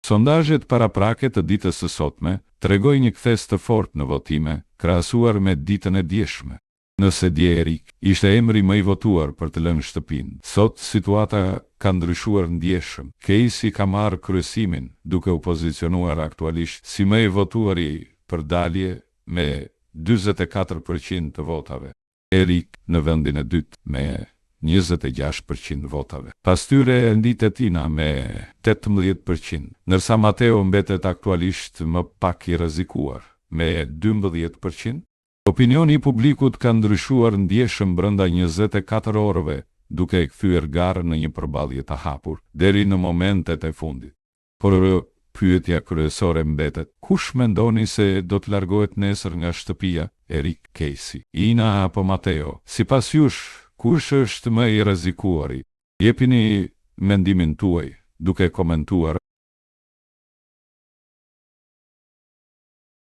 Sondazhet paraprake të ditës së sotme tregojnë një kthes të fortë në votime, krahasuar me ditën e dieshme. Nëse dje Erik ishte emri më i votuar për të lënë shtëpinë, sot situata ka ndryshuar ndjeshëm. Casey ka marrë kryesimin, duke u pozicionuar aktualisht si më i votuari për dalje me 44% të votave. Erik në vendin e dytë me 26% votave. Pas tyre nditet Tina me 18%, ndërsa Matteo mbetet aktualisht më pak i rrezikuar me 12%. Opinioni i publikut ka ndryshuar ndjeshëm brenda 24 orëve, duke e kthyer garën në një përballje të hapur deri në momentet e fundit. Por pyetja kryesore mbetet: kush mendoni se do të largohet nesër nga shtëpia? Erik, Casey, Ina apo Matteo? Sipas jush, kush është më i rrezikuari? Jepini mendimin tuaj duke komentuar